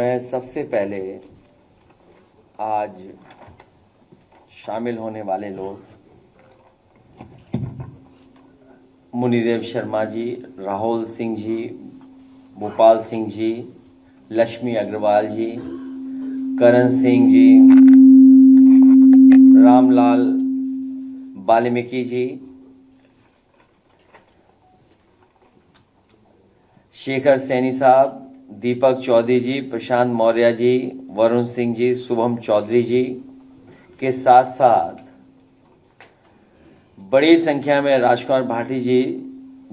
मैं सबसे पहले आज शामिल होने वाले लोग मुनिदेव शर्मा जी, राहुल सिंह जी, भोपाल सिंह जी, लक्ष्मी अग्रवाल जी, करण सिंह जी, रामलाल वाल्मीकि जी, शेखर सैनी साहब, दीपक चौधरी जी, प्रशांत मौर्य जी, वरुण सिंह जी, शुभम चौधरी जी के साथ साथ बड़ी संख्या में राजकुमार भाटी जी,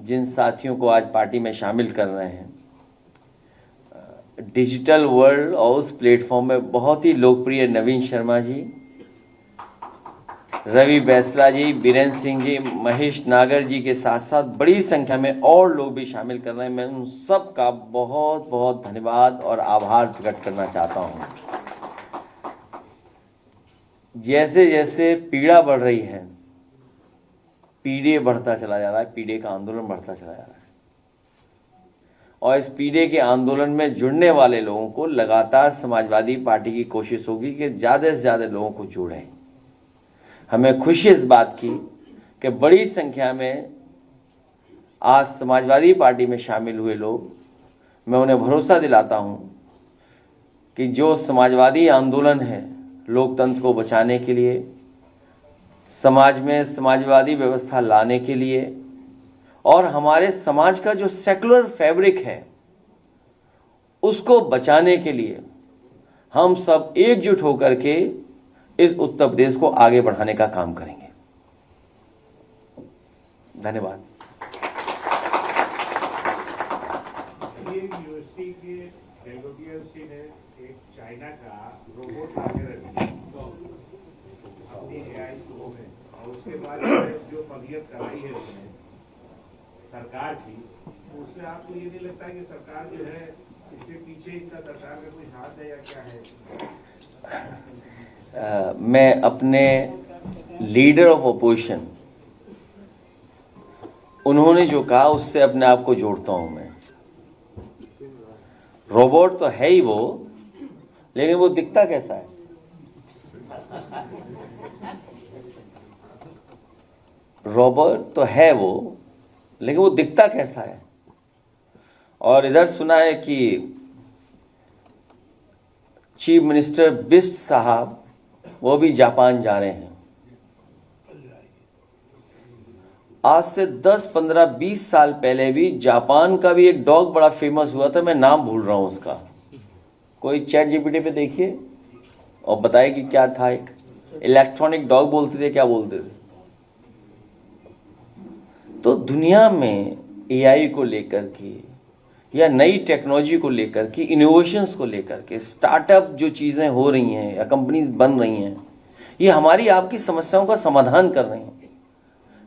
जिन साथियों को आज पार्टी में शामिल कर रहे हैं, डिजिटल वर्ल्ड और उस प्लेटफॉर्म में बहुत ही लोकप्रिय नवीन शर्मा जी, रवि बैसला जी, बीरेंद्र सिंह जी, महेश नागर जी के साथ साथ बड़ी संख्या में और लोग भी शामिल कर रहे हैं। मैं उन सब का बहुत बहुत धन्यवाद और आभार प्रकट करना चाहता हूं। जैसे जैसे पीड़ा बढ़ रही है, पीड़े बढ़ता चला जा रहा है, पीड़े का आंदोलन बढ़ता चला जा रहा है, और इस पीड़े के आंदोलन में जुड़ने वाले लोगों को लगातार समाजवादी पार्टी की कोशिश होगी कि ज़्यादा से ज़्यादा लोगों को जोड़ें। हमें खुशी इस बात की कि बड़ी संख्या में आज समाजवादी पार्टी में शामिल हुए लोग, मैं उन्हें भरोसा दिलाता हूं कि जो समाजवादी आंदोलन है लोकतंत्र को बचाने के लिए, समाज में समाजवादी व्यवस्था लाने के लिए और हमारे समाज का जो सेकुलर फैब्रिक है उसको बचाने के लिए हम सब एकजुट होकर के इस उत्तर प्रदेश को आगे बढ़ाने का काम करेंगे। धन्यवाद। यूनिवर्सिटी के फैकल्टी ने एक चाइना का रोबोट आगे रख दिया अपनी एआई शो में, और उसके बाद जो फजीयत कराई है उसने सरकार की, उससे आपको ये नहीं लगता कि सरकार जो है इसके पीछे इनका सरकार का कोई हाथ है या क्या है? मैं अपने लीडर ऑफ अपोजिशन, उन्होंने जो कहा उससे अपने आप को जोड़ता हूं। मैं रोबोट तो है ही वो, लेकिन वो दिखता कैसा है? रोबोट तो है वो, लेकिन वो दिखता कैसा है? और इधर सुना है कि चीफ मिनिस्टर बिस्ट साहब वो भी जापान जा रहे हैं। आज से 10, 15, 20 साल पहले भी जापान का भी एक डॉग बड़ा फेमस हुआ था, मैं नाम भूल रहा हूं उसका। कोई चैट जीपीटी पे देखिए और बताइए कि क्या था। एक इलेक्ट्रॉनिक डॉग बोलते थे, क्या बोलते थे? तो दुनिया में एआई को लेकर के या नई टेक्नोलॉजी को लेकर के, इनोवेशंस को लेकर के, स्टार्टअप जो चीजें हो रही हैं या कंपनीज बन रही हैं, ये हमारी आपकी समस्याओं का समाधान कर रही हैं।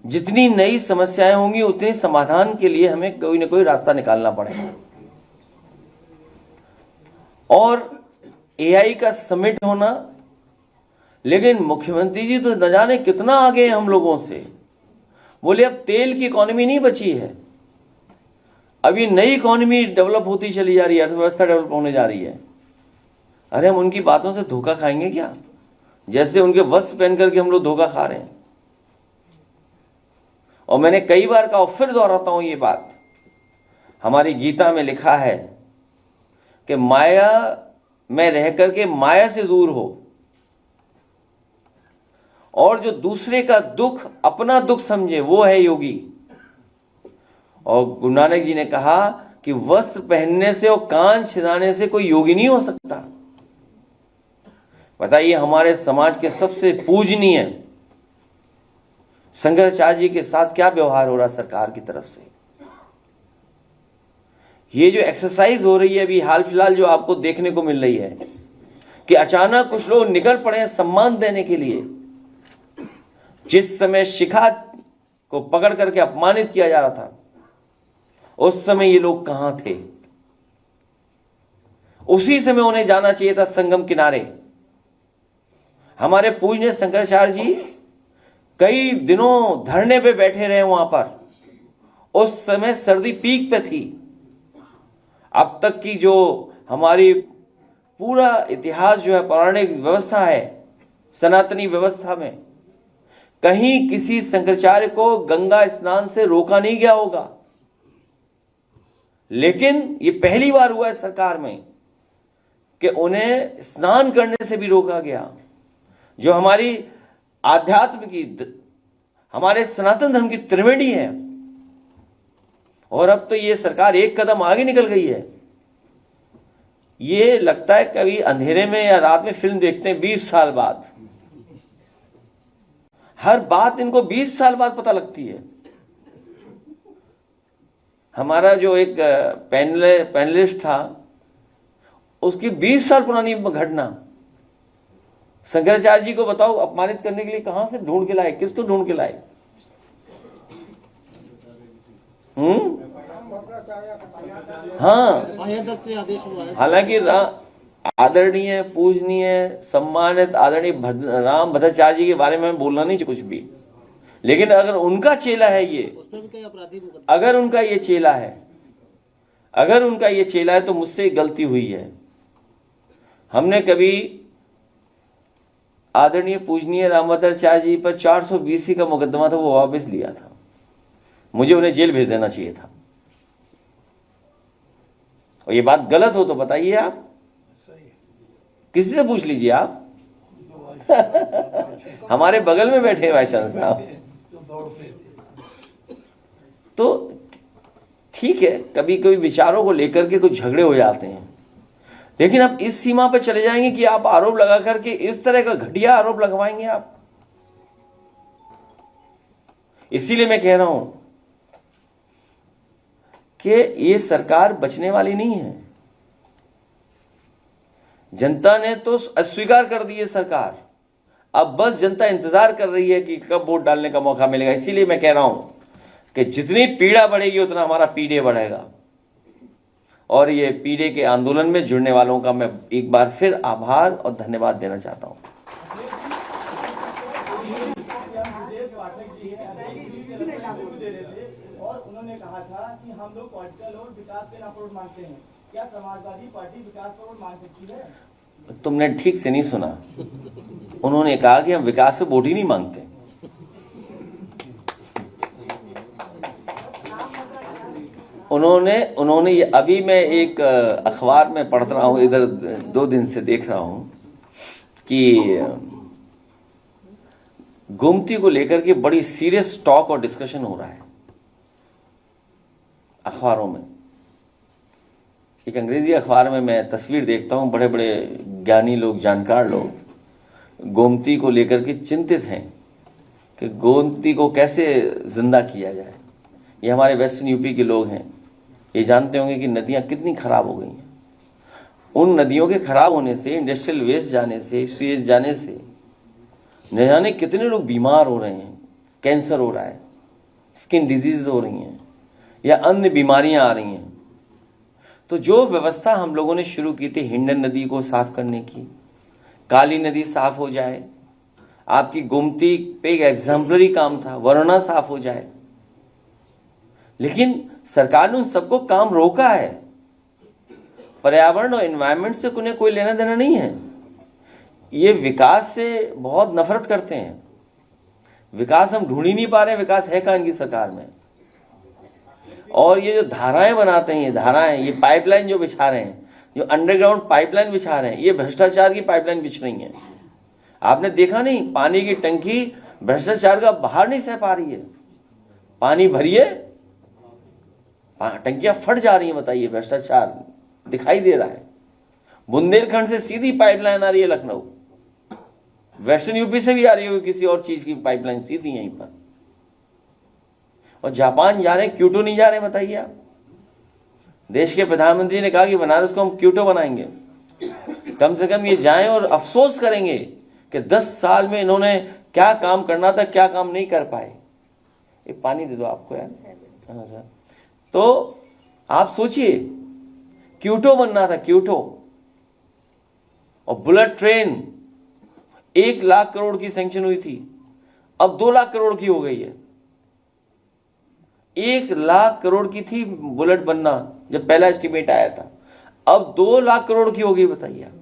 जितनी नई समस्याएं होंगी उतने समाधान के लिए हमें कोई ना कोई रास्ता निकालना पड़ेगा। और एआई का समिट होना, लेकिन मुख्यमंत्री जी तो न जाने कितना आगे हैं हम लोगों से। बोले अब तेल की इकोनॉमी नहीं बची है, अब ये नई इकोनॉमी डेवलप होती चली जा रही है, अर्थव्यवस्था डेवलप होने जा रही है। अरे हम उनकी बातों से धोखा खाएंगे क्या? जैसे उनके वस्त्र पहन करके हम लोग धोखा खा रहे हैं। और मैंने कई बार कहा, फिर दोहराता हूं ये बात, हमारी गीता में लिखा है कि माया में रह करके माया से दूर हो, और जो दूसरे का दुख अपना दुख समझे वो है योगी। और गुरु नानक जी ने कहा कि वस्त्र पहनने से और कान छिदाने से कोई योगी नहीं हो सकता। बताइए, हमारे समाज के सबसे पूजनीय शंकराचार्य जी के साथ क्या व्यवहार हो रहा सरकार की तरफ से। ये जो एक्सरसाइज हो रही है अभी हाल फिलहाल जो आपको देखने को मिल रही है कि अचानक कुछ लोग निकल पड़े हैं सम्मान देने के लिए। जिस समय शिखा को पकड़ करके अपमानित किया जा रहा था, उस समय ये लोग कहां थे? उसी समय उन्हें जाना चाहिए था संगम किनारे। हमारे पूज्य शंकराचार्य जी कई दिनों धरने पे बैठे रहे वहां पर। उस समय सर्दी पीक पे थी। अब तक की जो हमारी पूरा इतिहास जो है, पौराणिक व्यवस्था है, सनातनी व्यवस्था में कहीं किसी शंकराचार्य को गंगा स्नान से रोका नहीं गया होगा, लेकिन ये पहली बार हुआ है सरकार में कि उन्हें स्नान करने से भी रोका गया, जो हमारी आध्यात्म की, हमारे सनातन धर्म की त्रिवेणी है। और अब तो ये सरकार एक कदम आगे निकल गई है। ये लगता है कभी अंधेरे में या रात में फिल्म देखते हैं 20 साल बाद, हर बात इनको 20 साल बाद पता लगती है। हमारा जो एक पैनलिस्ट था, उसकी 20 साल पुरानी घटना, शंकराचार्य जी को बताओ अपमानित करने के लिए कहां से ढूंढ के लाए, किसको ढूंढ के लाए? हाँ, हालांकि आदरणीय, पूजनीय, सम्मानित आदरणीय राम भद्राचार्य जी के बारे में बोलना नहीं चाहिए कुछ भी, लेकिन अगर उनका चेला है ये, अगर उनका ये चेला है, अगर उनका ये चेला है तो मुझसे गलती हुई है। हमने कभी आदरणीय पूजनीय रामभद्राचार्य जी पर 420 का मुकदमा था, वो वापस लिया था। मुझे उन्हें जेल भेज देना चाहिए था। और ये बात गलत हो तो बताइए आप, किसी से पूछ लीजिए आप। हमारे बगल में बैठे वाइस चांसलर साहब। तो ठीक है, कभी कभी विचारों को लेकर के कुछ झगड़े हो जाते हैं, लेकिन आप इस सीमा पर चले जाएंगे कि आप आरोप लगा करके इस तरह का घटिया आरोप लगवाएंगे आप। इसीलिए मैं कह रहा हूं कि ये सरकार बचने वाली नहीं है। जनता ने तो अस्वीकार कर दी है सरकार, अब बस जनता इंतजार कर रही है कि कब वोट डालने का मौका मिलेगा। इसीलिए मैं कह रहा हूं कि जितनी पीड़ा बढ़ेगी उतना हमारा पीडे बढ़ेगा। और ये पीडे के आंदोलन में जुड़ने वालों का मैं एक बार फिर आभार और धन्यवाद देना चाहता हूं। और उन्होंने कहा था कि हम लोग पॉलिटिकल और विकास के नाम पर वोट मांगते हैं। क्या समाजवादी पार्टी विकास पर वोट मांग सकती है? तुमने ठीक से नहीं सुना। उन्होंने कहा कि हम विकास पे वोट ही नहीं मांगते। उन्होंने ये, अभी मैं एक अखबार में पढ़ रहा हूं, इधर 2 दिन से देख रहा हूं कि गोमती को लेकर के बड़ी सीरियस टॉक और डिस्कशन हो रहा है अखबारों में। एक अंग्रेजी अखबार में मैं तस्वीर देखता हूं, बड़े बड़े ज्ञानी लोग, जानकार लोग गोमती को लेकर के चिंतित हैं कि गोमती को कैसे जिंदा किया जाए। ये हमारे वेस्टर्न यूपी के लोग हैं, ये जानते होंगे कि नदियां कितनी खराब हो गई हैं। उन नदियों के खराब होने से, इंडस्ट्रियल वेस्ट जाने से, सीवेज जाने से न जाने कितने लोग बीमार हो रहे हैं, कैंसर हो रहा है, स्किन डिजीज हो रही हैं या अन्य बीमारियां आ रही हैं। तो जो व्यवस्था हम लोगों ने शुरू की थी हिंडन नदी को साफ करने की, काली नदी साफ हो जाए, आपकी गोमती पे एक एग्जाम्पलरी काम था, वरुणा साफ हो जाए, लेकिन सरकार ने उन सबको काम रोका है। पर्यावरण और एनवायरनमेंट से उन्हें कोई लेना देना नहीं है। ये विकास से बहुत नफरत करते हैं। विकास हम ढूंढ ही नहीं पा रहे, विकास है कहां इनकी सरकार में। और ये जो धाराएं बनाते हैं, ये धाराएं, ये पाइपलाइन जो बिछा रहे हैं, जो अंडरग्राउंड पाइपलाइन बिछा रहे हैं, ये भ्रष्टाचार की पाइपलाइन बिछ रही है। आपने देखा नहीं, पानी की टंकी भ्रष्टाचार का बाहर नहीं सह पा रही है। पानी भरिए, टंकियां फट जा रही हैं। बताइए, भ्रष्टाचार दिखाई दे रहा है। बुंदेलखंड से सीधी पाइपलाइन आ रही है लखनऊ, वेस्टर्न यूपी से भी आ रही होगी किसी और चीज की पाइपलाइन सीधी यहीं पर। और जापान जा रहे हैं, क्योटो नहीं जा रहे। बताइए आप, देश के प्रधानमंत्री ने कहा कि बनारस को हम क्योटो बनाएंगे। कम से कम ये जाएं और अफसोस करेंगे कि 10 साल में इन्होंने क्या काम करना था, क्या काम नहीं कर पाए। ये पानी दे दो आपको यार। हाँ सर। तो आप सोचिए, क्योटो बनना था, क्योटो। और बुलेट ट्रेन 1 लाख करोड़ की सैंक्शन हुई थी, अब 2 लाख करोड़ की हो गई है। 1 लाख करोड़ की थी बुलेट बनना जब पहला एस्टीमेट आया था, अब 2 लाख करोड़ की हो गई। बताइए आप।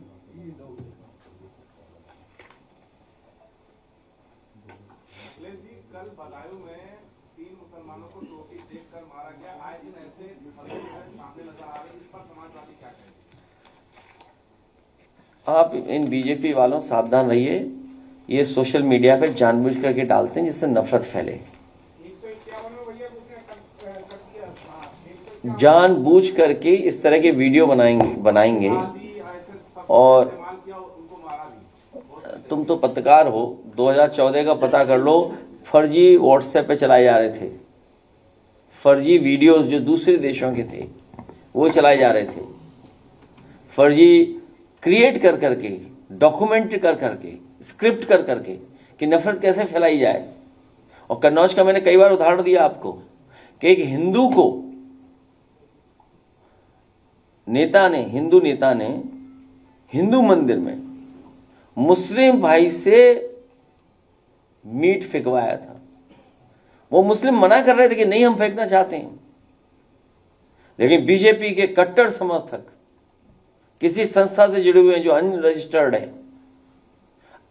आप इन बीजेपी वालों सावधान रहिए, ये सोशल मीडिया पे जानबूझ करके डालते हैं जिससे नफरत फैले। जानबूझ करके इस तरह के वीडियो बनाएंगे। और तुम तो पत्रकार हो, 2014 का पता कर लो, फर्जी व्हाट्सएप पे चलाए जा रहे थे, फर्जी वीडियोस जो दूसरे देशों के थे वो चलाए जा रहे थे, फर्जी क्रिएट कर करके, डॉक्यूमेंट कर करके, स्क्रिप्ट कर करके कि नफरत कैसे फैलाई जाए। और कन्नौज का मैंने कई बार उदाहरण दिया आपको कि एक हिंदू को हिंदू नेता ने हिंदू मंदिर में मुस्लिम भाई से मीट फेंकवाया था। वो मुस्लिम मना कर रहे थे कि नहीं हम फेंकना चाहते हैं, लेकिन बीजेपी के कट्टर समर्थक किसी संस्था से जुड़े हुए हैं जो अनरजिस्टर्ड है,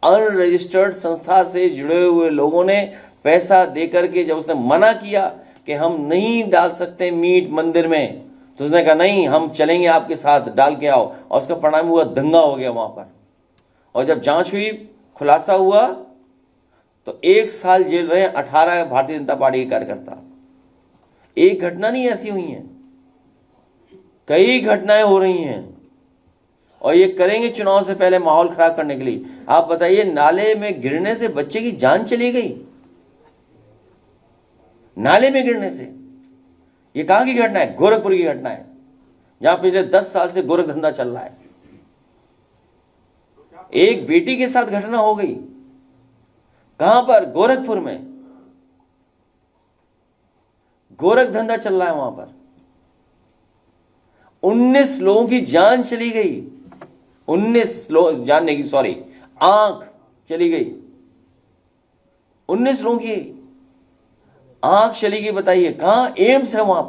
अनरजिस्टर्ड संस्था से जुड़े हुए लोगों ने पैसा देकर के जब उसने मना किया कि हम नहीं डाल सकते मीट मंदिर में, तो उसने कहा नहीं हम चलेंगे आपके साथ, डाल के आओ। और उसका परिणाम हुआ दंगा हो गया वहां पर। और जब जांच हुई, खुलासा हुआ, तो 1 साल जेल रहे 18 भारतीय जनता पार्टी के कार्यकर्ता। एक घटना नहीं ऐसी हुई है, कई घटनाएं हो रही हैं, और ये करेंगे चुनाव से पहले माहौल खराब करने के लिए। आप बताइए, नाले में गिरने से बच्चे की जान चली गई, नाले में गिरने से। ये कहां की घटना है? गोरखपुर की घटना है, जहां पिछले 10 साल से गोरख धंधा चल रहा है। एक बेटी के साथ घटना हो गई, कहां पर? गोरखपुर में। गोरख धंधा चल रहा है वहां पर। 19 लोगों की जान चली गई, 19 लोग जानने की, सॉरी, आंख चली गई। 19 लोगों की आंख चली गई। बताइए कहां? एम्स है वहां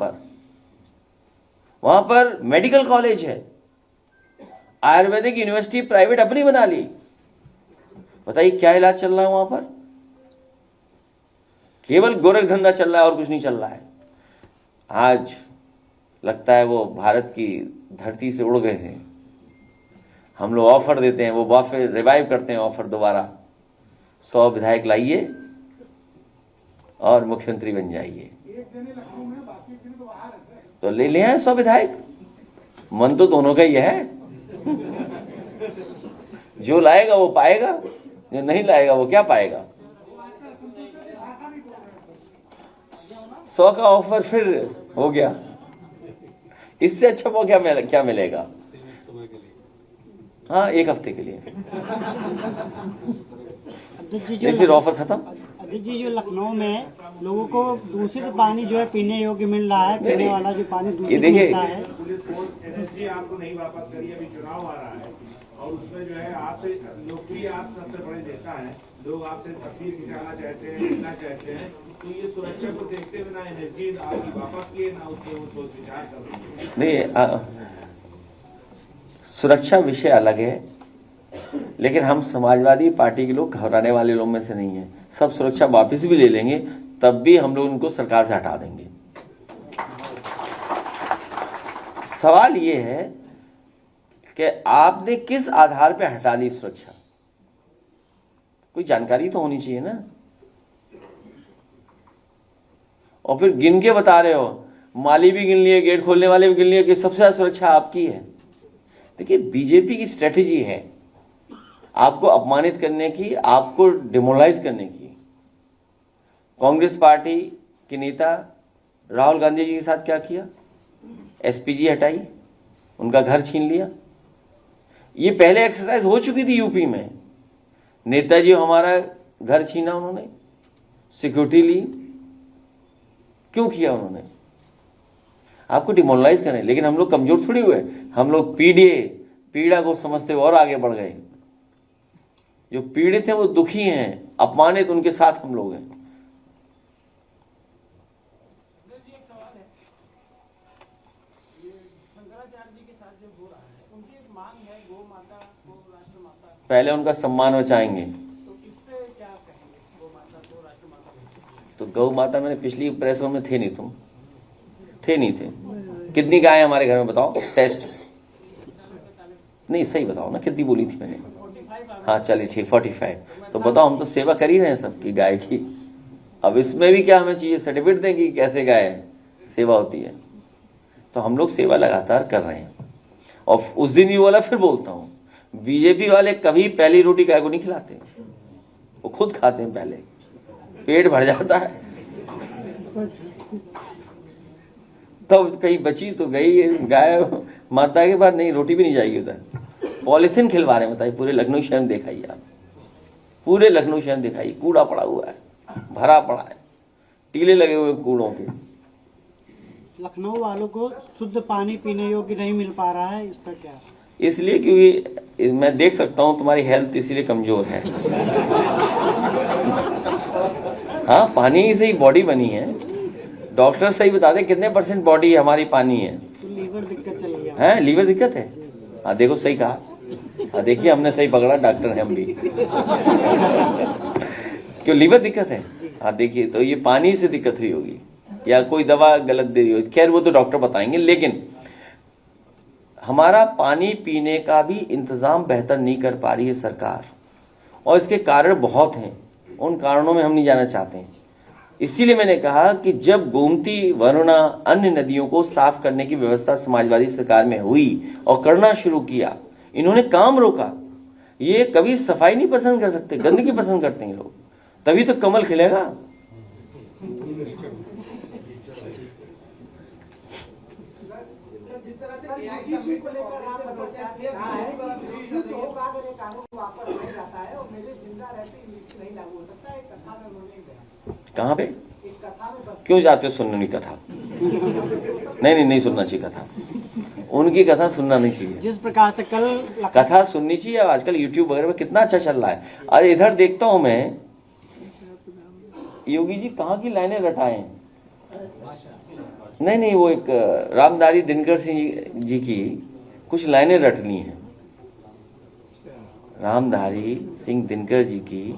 पर मेडिकल कॉलेज है, आयुर्वेदिक यूनिवर्सिटी प्राइवेट अपनी बना ली। बताइए क्या इलाज चल रहा है वहां पर? केवल गोरख धंधा चल रहा है और कुछ नहीं चल रहा है। आज लगता है वो भारत की धरती से उड़ गए हैं। हम लोग ऑफर देते हैं, वो वापस रिवाइव करते हैं ऑफर दोबारा, 100 विधायक लाइए और मुख्यमंत्री बन जाइए। तो ले ले आए 100 विधायक, मन तो दोनों का ही है। जो लाएगा वो पाएगा, जो नहीं लाएगा वो क्या पाएगा? 100 का ऑफर फिर हो गया, इससे अच्छा वो क्या मिलेगा? हाँ, 1 हफ्ते के लिए फिर ऑफर खत्म। अध्यक्ष जी, जो लखनऊ में लोगों को दूषित पानी जो है पीने योग्य मिल रहा है, पीने वाला जो पानी दूषित मिलता है। पुलिस फोर्स एनर्जी आपको नहीं वापस करी, अभी चुनाव आ रहा है और उसमें जो है आपसे लोकप्रिय, आप सबसे बड़े नेता हैं, लोग आपसे तस्वीर खिंचाना चाहते हैं, मिलना चाहते हैं, तो ये सुरक्षा को देखते हुए ना एनर्जी आपकी वापस किए ना उसको विचार कर नहीं। सुरक्षा विषय अलग है, लेकिन हम समाजवादी पार्टी के लोग घबराने वाले लोग में से नहीं है। सब सुरक्षा वापस भी ले लेंगे, तब भी हम लोग उनको सरकार से हटा देंगे। सवाल ये है कि आपने किस आधार पे हटा दी सुरक्षा? कोई जानकारी तो होनी चाहिए ना। और फिर गिन के बता रहे हो, माली भी गिन लिए, गेट खोलने वाले भी गिन लिए कि सबसे ज्यादा सुरक्षा आपकी है। देखिए, बीजेपी की स्ट्रेटेजी है आपको अपमानित करने की, आपको डिमोरलाइज करने की। कांग्रेस पार्टी के नेता राहुल गांधी जी के साथ क्या किया? एसपीजी हटाई, उनका घर छीन लिया। ये पहले एक्सरसाइज हो चुकी थी यूपी में। नेताजी हमारा घर छीना उन्होंने, सिक्योरिटी ली। क्यों किया उन्होंने? आपको डिमोरलाइज करें। लेकिन हम लोग कमजोर थोड़ी हुए, हम लोग पीड़ा को समझते हुए और आगे बढ़ गए। जो पीड़ित हैं वो दुखी हैं, अपमानित उनके साथ हम लोग हैं। पहले उनका सम्मान बचाएंगे। तो गौ माता, मैंने पिछली प्रेस में थे नहीं, तुम थे नहीं थे? कितनी गायें हमारे घर में बताओ? टेस्ट नहीं सही बताओ ना कितनी बोली थी मैंने? हाँ चलिए ठीक 45। तो बताओ, हम तो सेवा कर ही रहे हैं सबकी गाय की। अब इसमें भी क्या हमें चाहिए सर्टिफिकेट दें कि कैसे गाय सेवा होती है? तो हम लोग सेवा लगातार कर रहे हैं। और उस दिन ही बोला, फिर बोलता हूँ, बीजेपी वाले कभी पहली रोटी गाय को नहीं खिलाते, वो खुद खाते हैं, पहले पेट भर जाता है तब तो कहीं बची तो गई गाय माता के बाद, नहीं रोटी भी नहीं जाएगी उधर। पॉलिथीन खिलवा रहे हैं, बताइए। पूरे लखनऊ शहर में दिखाइए आप, पूरे लखनऊ शहर में दिखाइए, कूड़ा पड़ा हुआ है, भरा पड़ा है, टीले लगे हुए कूड़ों के। लखनऊ वालों को शुद्ध पानी पीने योग्य नहीं मिल पा रहा है, इसका क्या? इसलिए क्योंकि मैं देख सकता हूं तुम्हारी हेल्थ इसलिए कमजोर है। हाँ, पानी से ही बॉडी बनी है। डॉक्टर सही बता दे कितने % बॉडी हमारी पानी है। तो लीवर दिक्कत चल गया है, लीवर दिक्कत है। हाँ देखो, सही कहा। हाँ देखिए, हमने सही पकड़ा, डॉक्टर हैं हम भी। क्यों लीवर दिक्कत है? हाँ देखिए, तो ये पानी से दिक्कत हुई होगी या कोई दवा गलत दे दी होगी, खैर वो तो डॉक्टर बताएंगे। लेकिन हमारा पानी पीने का भी इंतजाम बेहतर नहीं कर पा रही है सरकार, और इसके कारण बहुत हैं। उन कारणों में हम नहीं जाना चाहते हैं। इसीलिए मैंने कहा कि जब गोमती, वरुणा, अन्य नदियों को साफ करने की व्यवस्था समाजवादी सरकार में हुई और करना शुरू किया, इन्होंने काम रोका। ये कभी सफाई नहीं पसंद कर सकते, गंदगी पसंद करते हैं लोग, तभी तो कमल खिलेगा। कहाँ पे क्यों जाते हो सुनने की कथा? नहीं सुनना चाहिए कथा, उनकी कथा सुनना नहीं चाहिए। जिस प्रकार से कल कथा सुननी चाहिए। आजकल यूट्यूब वगैरह में कितना अच्छा चल रहा है। अरे इधर देखता हूं मैं, योगी जी कहाँ की लाइनें रटाए। नहीं, वो एक रामधारी दिनकर सिंह जी की कुछ लाइनें रटनी है। रामधारी सिंह दिनकर जी की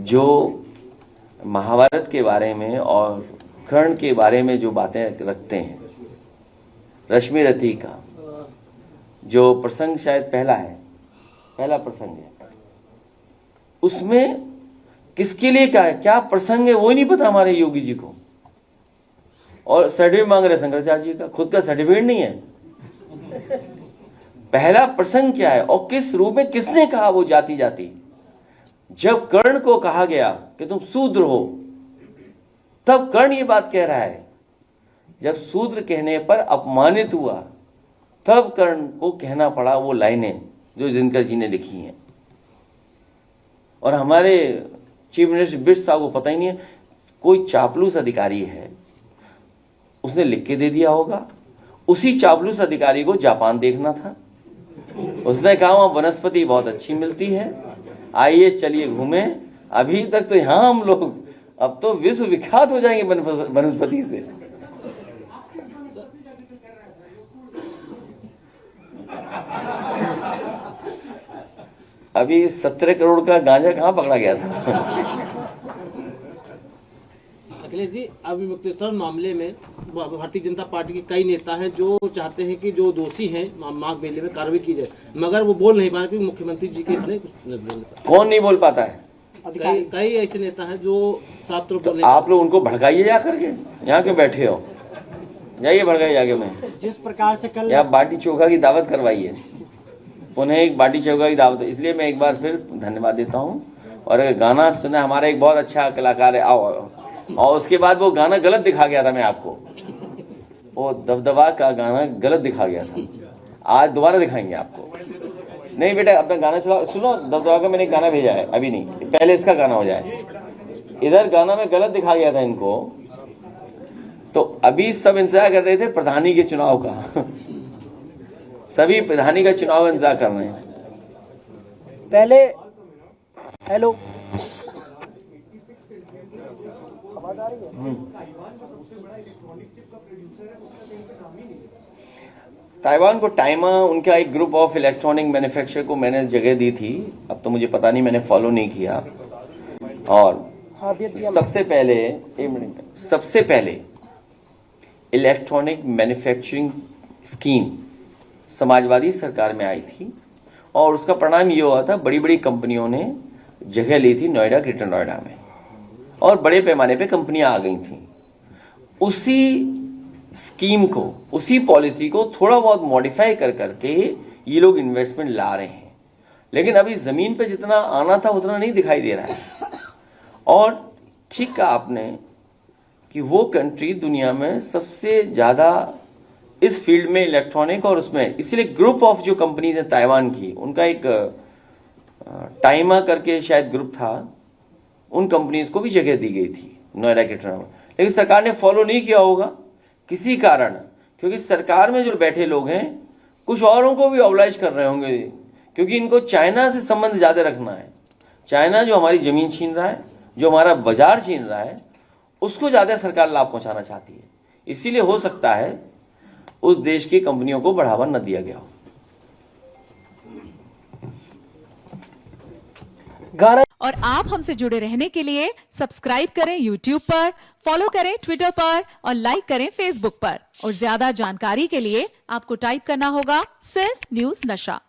जो महाभारत के बारे में और कर्ण के बारे में जो बातें रखते हैं, रश्मि रथी का जो प्रसंग शायद पहला प्रसंग है, उसमें किसके लिए क्या प्रसंग है वो ही नहीं पता हमारे योगी जी को। और सर्टिफिकेट मांग रहे शंकराचार्य जी का, खुद का सर्टिफिकेट नहीं है। पहला प्रसंग क्या है और किस रूप में किसने कहा वो जाति। जब कर्ण को कहा गया कि तुम शूद्र हो, तब कर्ण ये बात कह रहा है। जब शूद्र कहने पर अपमानित हुआ, तब कर्ण को कहना पड़ा वो लाइनें जो दिनकर जी ने लिखी हैं। और हमारे चीफ मिनिस्टर बिष्ट साहब को पता ही नहीं है, कोई चापलूस अधिकारी है, उसने लिख के दे दिया होगा। उसी चापलूस अधिकारी को जापान देखना था, उसने कहा वहां वनस्पति बहुत अच्छी मिलती है, आइए चलिए घूमें। अभी तक तो यहां हम लोग, अब तो विश्व विख्यात हो जाएंगे वनस्पति से। अभी 17 करोड़ का गांजा कहां पकड़ा गया था? अखिलेश जी, अभी मुक्तेश्वर मामले में भारतीय जनता पार्टी के कई नेता हैं जो चाहते हैं कि जो दोषी हैं माघ मेले में कार्रवाई की जाए, मगर वो बोल नहीं पा रहे क्योंकि मुख्यमंत्री जी के सामने कुछ नहीं बोल पाते। कौन नहीं बोल पाता है? कई ऐसे नेता हैं जो साफ तौर पर। आप लोग उनको भड़काइए जा करके, यहाँ क्यों बैठे हो? जाइए भड़काइए जाके। मैं जिस प्रकार से कल या बाटी चोखा की दावत करवाइए, उन्हें एक बाटी चोखा की दावत। इसलिए मैं एक बार फिर धन्यवाद देता हूँ। और अगर गाना सुना, हमारा एक बहुत अच्छा कलाकार है, आओ। और उसके बाद वो गाना गलत दिखा गया था, मैं आपको वो दबदबा का गाना गलत दिखा गया था। आज दोबारा दिखाएंगे आपको। नहीं बेटा, अपना गाना चलाओ, सुनो। दबदबा का मैंने एक गाना भेजा है, अभी नहीं, पहले इसका गाना हो जाए। इधर गाना में गलत दिखा गया था इनको, तो अभी सब इंतजार कर रहे थे प्रधानी के चुनाव का। सभी प्रधानी का चुनाव का इंतजार कर रहे हैं। पहले हेलो ताइवान को टाइमा, उनका एक ग्रुप ऑफ इलेक्ट्रॉनिक मैन्युफैक्चरर को मैंने जगह दी थी। अब तो मुझे पता नहीं, मैंने फॉलो नहीं किया। और सबसे पहले इलेक्ट्रॉनिक मैन्युफैक्चरिंग स्कीम समाजवादी सरकार में आई थी और उसका परिणाम ये हुआ था, बड़ी बड़ी कंपनियों ने जगह ली थी नोएडा, ग्रेटर नोएडा में, और बड़े पैमाने पे कंपनियां आ गई थी। उसी स्कीम को, उसी पॉलिसी को थोड़ा बहुत मॉडिफाई कर करके ये लोग इन्वेस्टमेंट ला रहे हैं, लेकिन अभी जमीन पे जितना आना था उतना नहीं दिखाई दे रहा है। और ठीक कहा आपने कि वो कंट्री दुनिया में सबसे ज्यादा इस फील्ड में, इलेक्ट्रॉनिक और उसमें, इसीलिए ग्रुप ऑफ जो कंपनीज है ताइवान की, उनका एक टाइमा करके शायद ग्रुप था, उन कंपनीज को भी जगह दी गई थी नोएडा के ट्रेन में, लेकिन सरकार ने फॉलो नहीं किया होगा किसी कारण, क्योंकि सरकार में जो बैठे लोग हैं कुछ औरों को भी ऑब्लाइज कर रहे होंगे, क्योंकि इनको चाइना से संबंध ज्यादा रखना है। चाइना जो हमारी जमीन छीन रहा है, जो हमारा बाजार छीन रहा है, उसको ज्यादा सरकार लाभ पहुंचाना चाहती है। इसीलिए हो सकता है उस देश की कंपनियों को बढ़ावा न दिया गया हो। और आप हमसे जुड़े रहने के लिए सब्सक्राइब करें YouTube पर, फॉलो करें Twitter पर और लाइक करें Facebook पर। और ज्यादा जानकारी के लिए आपको टाइप करना होगा सिर्फ न्यूज़ नशा।